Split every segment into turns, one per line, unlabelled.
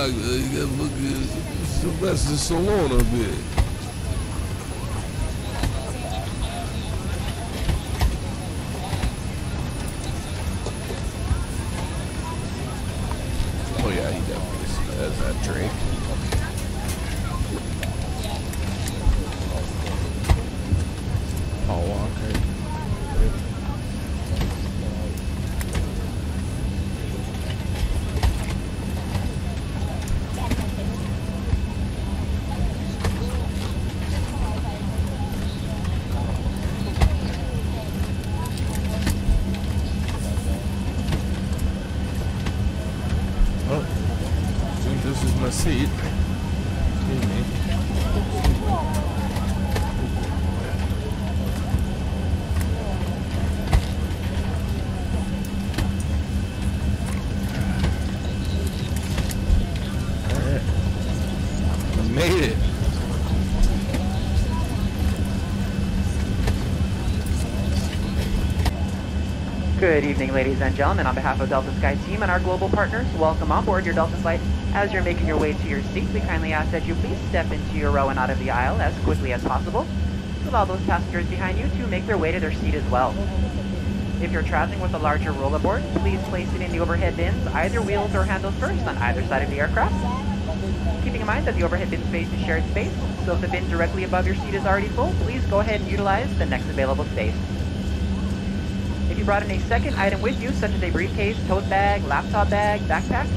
like Sylvester Stallone a bit. Oh yeah, he definitely has that trait. Paul Walker. Seat. I made it.
Good evening, ladies and gentlemen. On behalf of Delta Sky Team and our global partners, welcome on board your Delta flight. As you're making your way to your seat, we kindly ask that you please step into your row and out of the aisle as quickly as possible to allow those passengers behind you to make their way to their seat as well. If you're traveling with a larger rollerboard, please place it in the overhead bins, either wheels or handles first on either side of the aircraft. Keeping in mind that the overhead bin space is shared space, so if the bin directly above your seat is already full, please go ahead and utilize the next available space. If you brought in a second item with you, such as a briefcase, tote bag, laptop bag, backpack,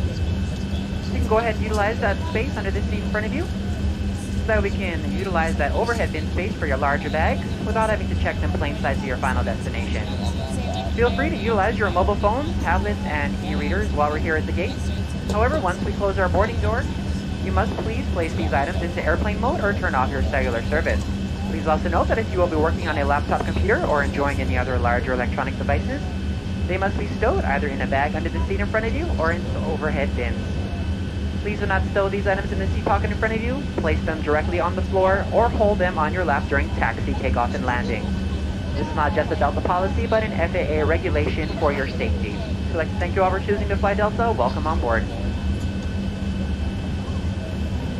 you can go ahead and utilize that space under this seat in front of you, so that we can utilize that overhead bin space for your larger bags without having to check them plain sight to your final destination. Feel free to utilize your mobile phones, tablets, and e-readers while we're here at the gate. However, once we close our boarding door, you must please place these items into airplane mode or turn off your cellular service. Please also note that if you will be working on a laptop computer or enjoying any other larger electronic devices, they must be stowed either in a bag under the seat in front of you or into overhead bins. Please do not stow these items in the seat pocket in front of you, place them directly on the floor, or hold them on your lap during taxi, takeoff, and landing. This is not just a Delta policy, but an FAA regulation for your safety. So I'd like to thank you all for choosing to fly Delta. Welcome on board.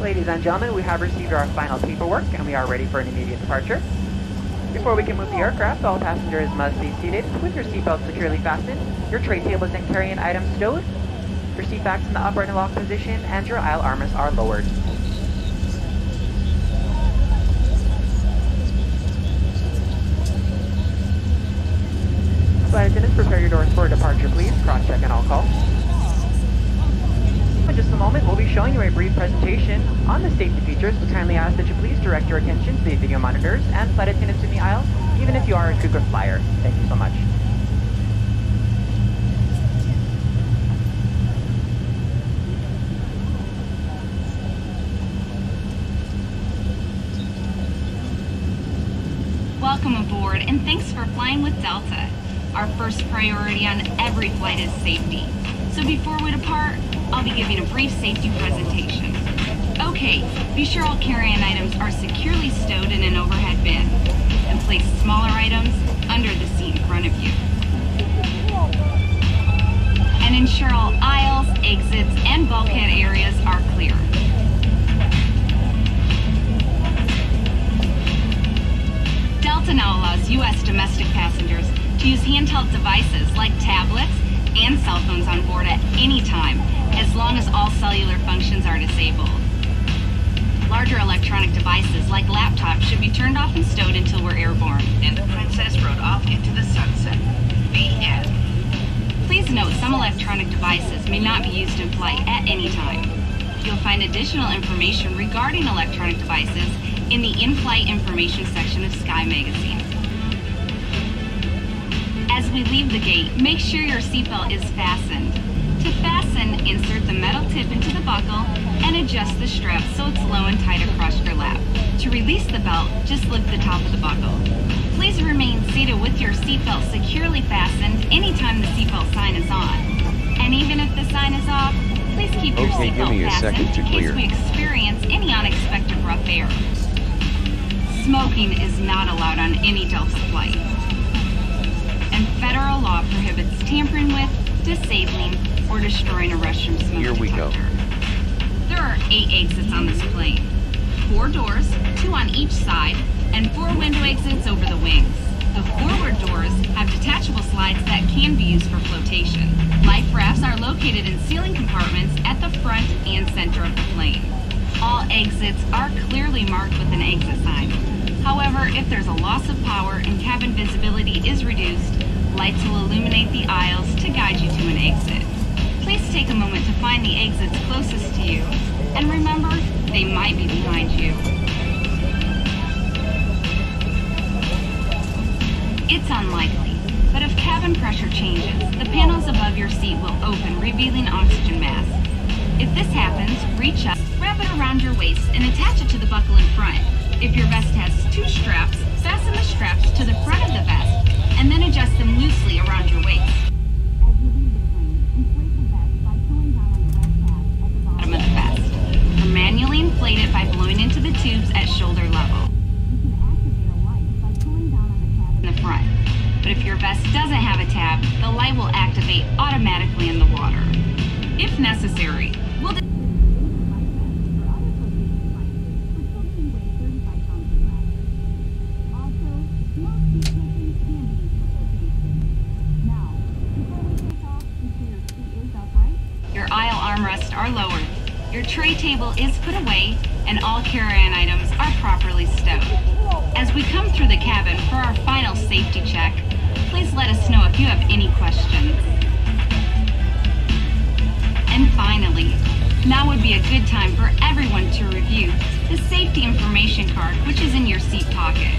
Ladies and gentlemen, we have received our final paperwork, and we are ready for an immediate departure. Before we can move the aircraft, all passengers must be seated with your seatbelt securely fastened, your tray tables and carry-in items stowed, your seat backs in the upright and locked position, and your aisle armrests are lowered. Flight attendants, prepare your doors for departure, please. Cross-check and all calls. In just a moment, we'll be showing you a brief presentation on the safety features. We kindly ask that you please direct your attention to the video monitors and flight attendants in the aisle, even if you are a frequent flyer. Thank you so much.
Welcome aboard, and thanks for flying with Delta. Our first priority on every flight is safety. So before we depart, I'll be giving a brief safety presentation. Okay, be sure all carry-on items are securely stowed in an overhead bin, and place smaller items under the seat in front of you. And ensure all aisles, exits, and bulkhead areas are clear. Delta now allows U.S. domestic passengers to use handheld devices like tablets and cell phones on board at any time, as long as all cellular functions are disabled. Larger electronic devices like laptops should be turned off and stowed until we're airborne.
And the Princess rode off into the sunset. The end.
Please note some electronic devices may not be used in flight at any time. You'll find additional information regarding electronic devices in the in-flight information section of Sky Magazine. As we leave the gate, make sure your seatbelt is fastened. To fasten, insert the metal tip into the buckle and adjust the strap so it's low and tight across your lap. To release the belt, just lift the top of the buckle. Please remain seated with your seatbelt securely fastened anytime the seatbelt sign is on. And even if the sign is off, please keep your seatbelt fastened in case we experience any unexpected rough air. Smoking is not allowed on any Delta flight. And federal law prohibits tampering with, disabling, or destroying a restroom smoke detector. 8 exits on this plane. 4 doors, 2 on each side, and 4 window exits over the wings. The forward doors have detachable slides that can be used for flotation. Life rafts are located in ceiling compartments at the front and center of the plane. All exits are clearly marked with an exit sign. However, if there's a loss of power and cabin visibility is reduced, lights will illuminate the aisles to guide you to an exit. Please take a moment to find the exits closest to you, and remember, they might be behind you. It's unlikely, but if cabin pressure changes, the panels above your seat will open, revealing oxygen mask. If this happens, reach up, wrap it around your waist, and attach it to the buckle in front. If your vest has 2 straps, fasten the straps to the front of the vest, and then adjust them loosely around your waist. As you leave the plane, inflate the vest by pulling down on the red tab at the bottom of the vest. Or manually inflate it by blowing into the tubes at shoulder level. You can activate a light by pulling down on the tab in the front. But if your vest doesn't have a tab, the light will activate automatically in the water. If necessary, we'll Your aisle armrests are lowered, your tray table is put away, and all carry-on items are properly stowed. As we come through the cabin for our final safety check, please let us know if you have any questions. And finally, now would be a good time for everyone to review the safety information card, which is in your seat pocket.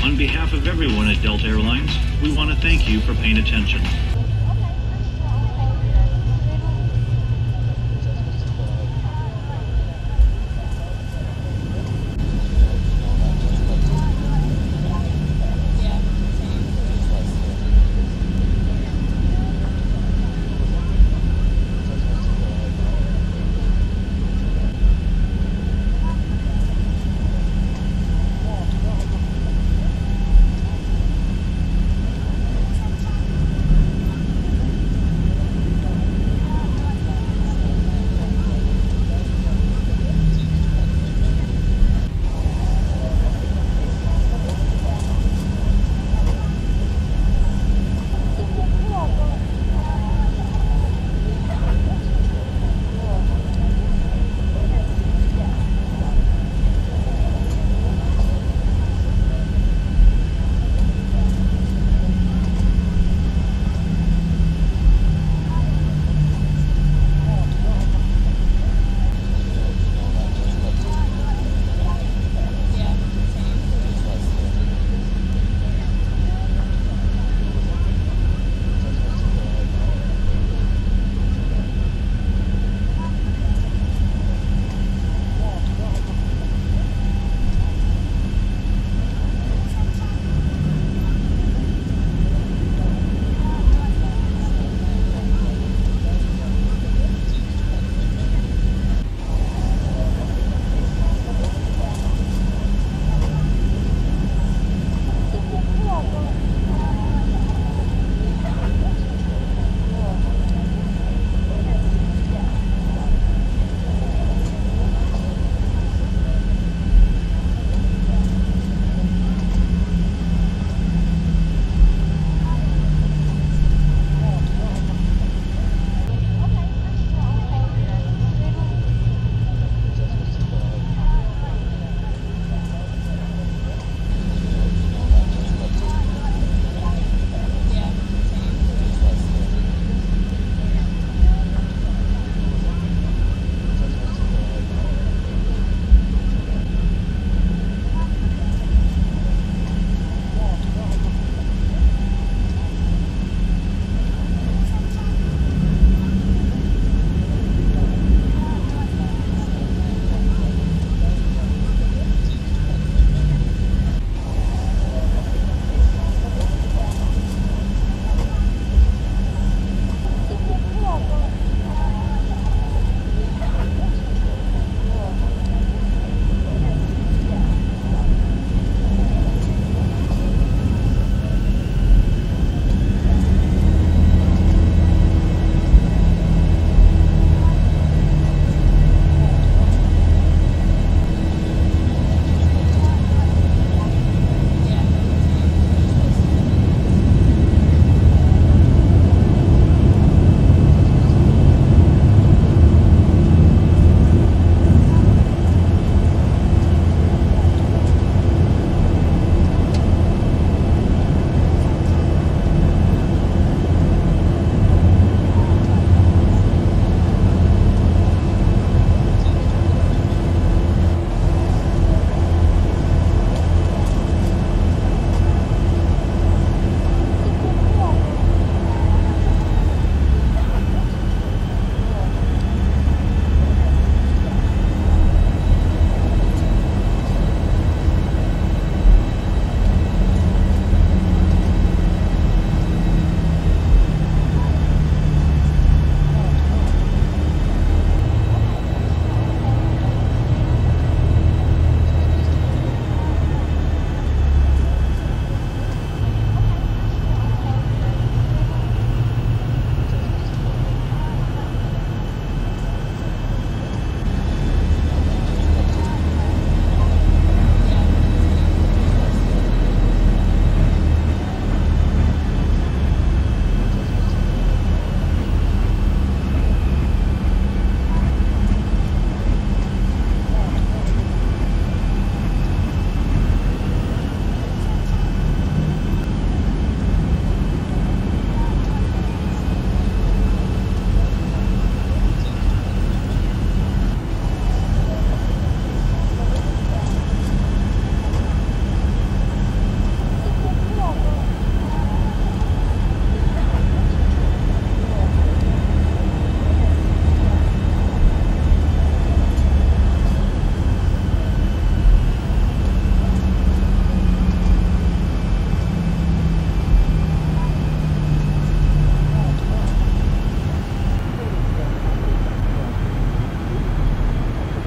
On behalf of everyone at Delta Airlines, we want to thank you for paying attention.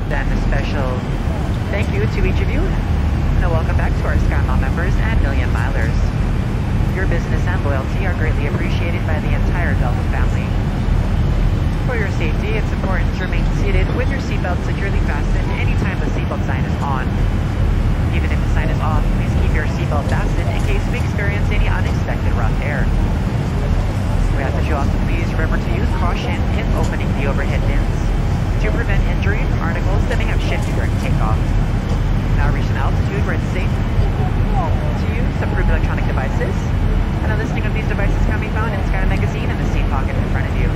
Then a special thank you to each of you, and a welcome back to our SkyMile members and Million Milers. Your business and loyalty are greatly appreciated by the entire Delta family. For your safety, it's important to remain seated with your seatbelt securely fastened anytime the seatbelt sign is on. Even if the sign is off, please keep your seatbelt fastened in case we experience any unexpected rough air. We ask that you also please remember to use caution in opening the overhead bins to prevent injury from articles that may have shifted during takeoff. Now reach an altitude where it's safe to use approved electronic devices, and a listing of these devices can be found in Sky Magazine in the seat pocket in front of you.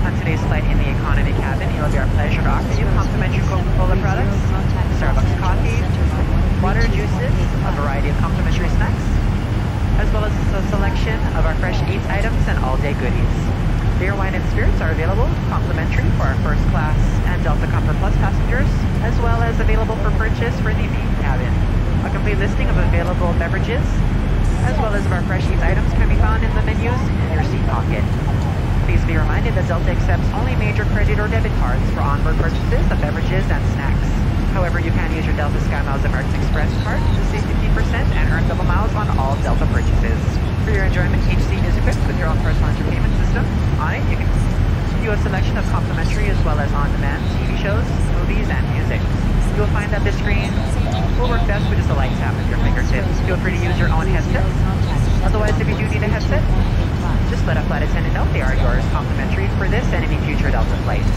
On today's flight in the economy cabin, it will be our pleasure to offer you complimentary Coca-Cola products, Starbucks coffee, water, juices, a variety of complimentary snacks, as well as a selection of our fresh eats items and all-day goodies. Beer, wine, and spirits are available complimentary for our first class and Delta Comfort Plus passengers, as well as available for purchase for the main cabin. A complete listing of available beverages, as well as of our fresh eats items, can be found in the menus in your seat pocket. Please be reminded that Delta accepts only major credit or debit cards for onboard purchases of beverages and snacks. However, you can use your Delta SkyMiles American Express card to save 15% and earn double miles on all Delta purchases. For your enjoyment, each seat is equipped with your own personal entertainment system. On it, you can view a selection of complimentary as well as on-demand TV shows, movies, and music. You'll find that this screen will work best with just a light tap of your fingertips. Feel free to use your own headset. Otherwise, if you do need a headset, just let a flight attendant know they are yours complimentary for this and any future Delta flights.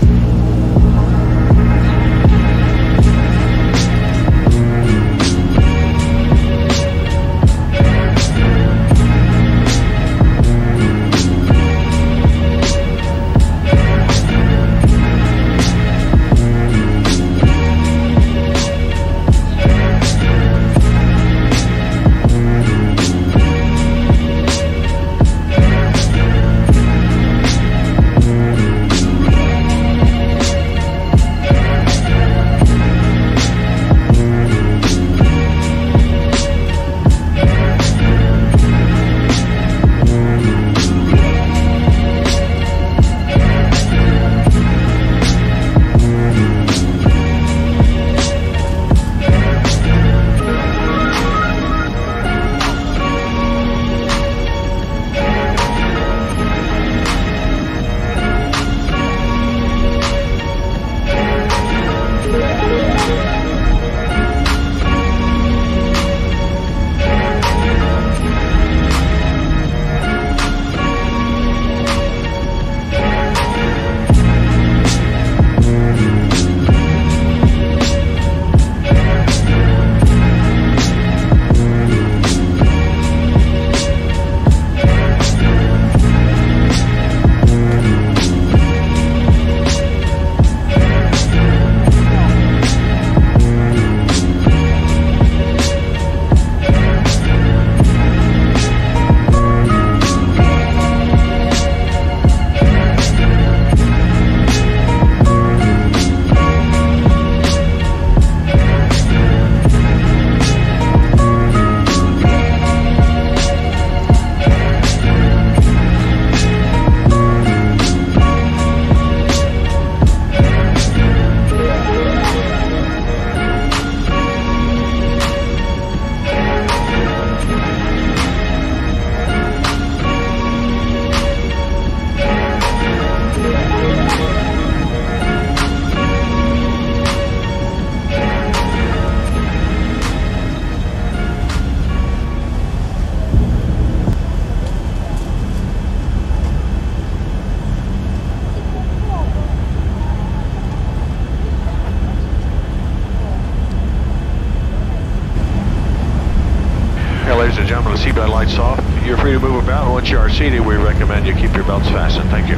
Ladies and gentlemen, the seatbelt lights off. You're free to move about. Once you are seated, we recommend you keep your belts fastened. Thank you.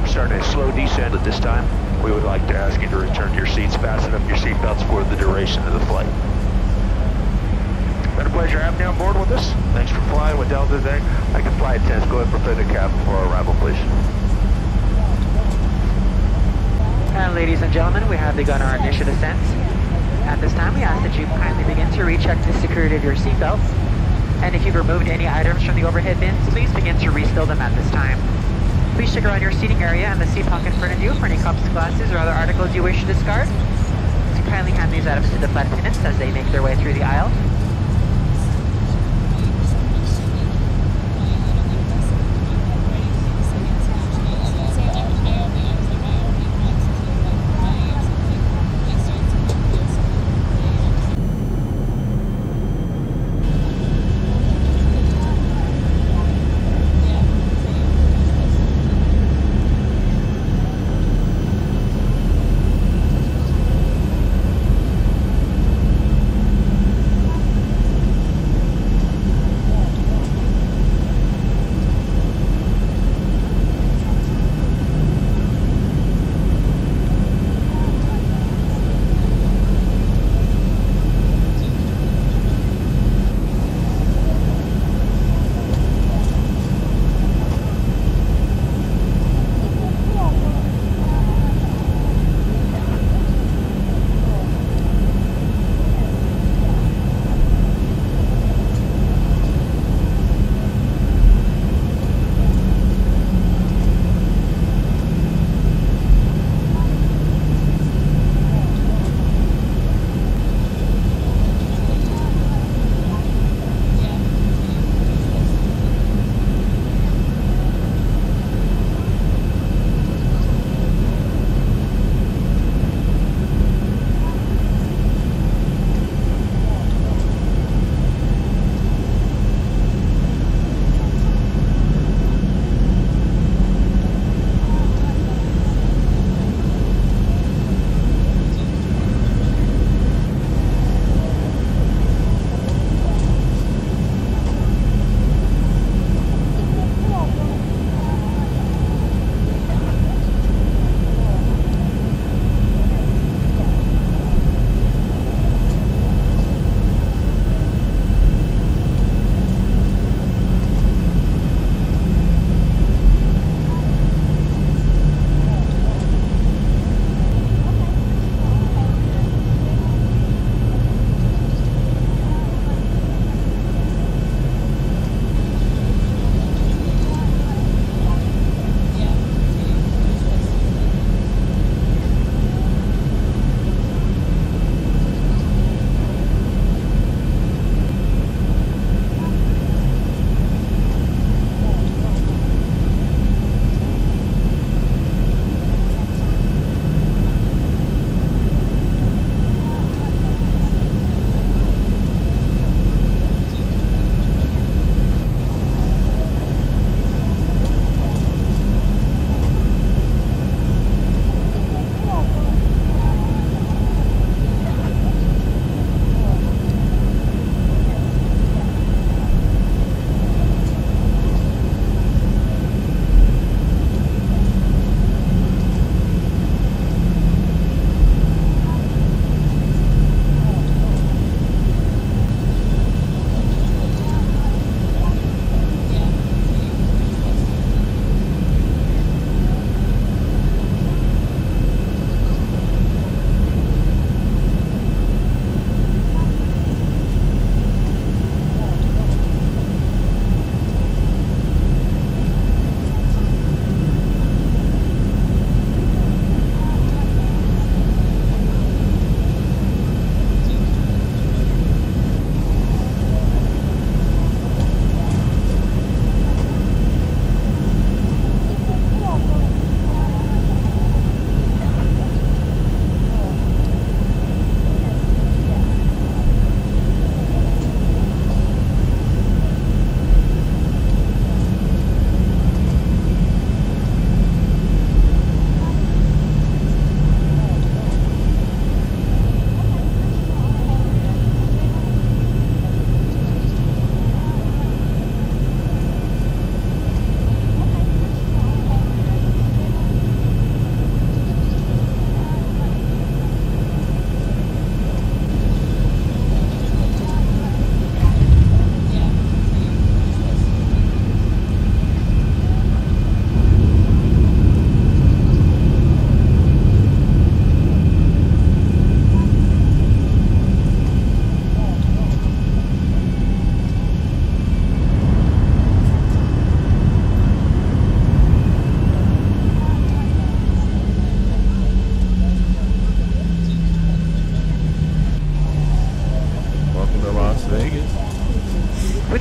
starting a slow descent at this time. We would like to ask you to return to your seats, fasten up your seatbelts for the duration of the flight. Been a pleasure having you on board with us. Thanks for flying with Delta today. I can flight attendants go ahead and prepare the cabin for our arrival, please.
And ladies and gentlemen, we have begun our initial descent. At this time, we ask that you kindly begin to recheck the security of your seatbelts. And if you've removed any items from the overhead bins, please begin to restow them at this time. Please check around your seating area and the seat pocket in front of you for any cups, glasses, or other articles you wish to discard. So kindly hand these items to the flight attendants as they make their way through the aisle.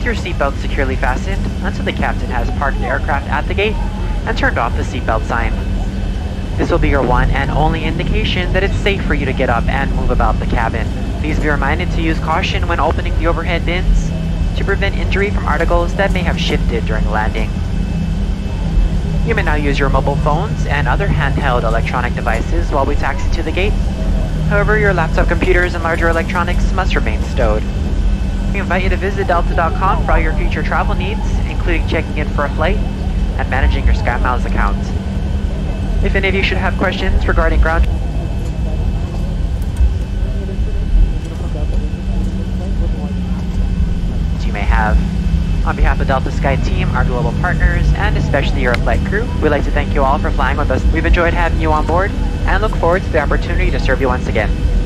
your seatbelt securely fastened until the captain has parked the aircraft at the gate and turned off the seatbelt sign. This will be your one and only indication that it's safe for you to get up and move about the cabin. Please be reminded to use caution when opening the overhead bins to prevent injury from articles that may have shifted during landing. You may now use your mobile phones and other handheld electronic devices while we taxi to the gate. However, your laptop computers and larger electronics must remain stowed. We invite you to visit delta.com for all your future travel needs, including checking in for a flight and managing your SkyMiles account. If any of you should have questions regarding ground you may have. On behalf of Delta Sky Team, our global partners, and especially your flight crew, we'd like to thank you all for flying with us. We've enjoyed having you on board and look forward to the opportunity to serve you once again.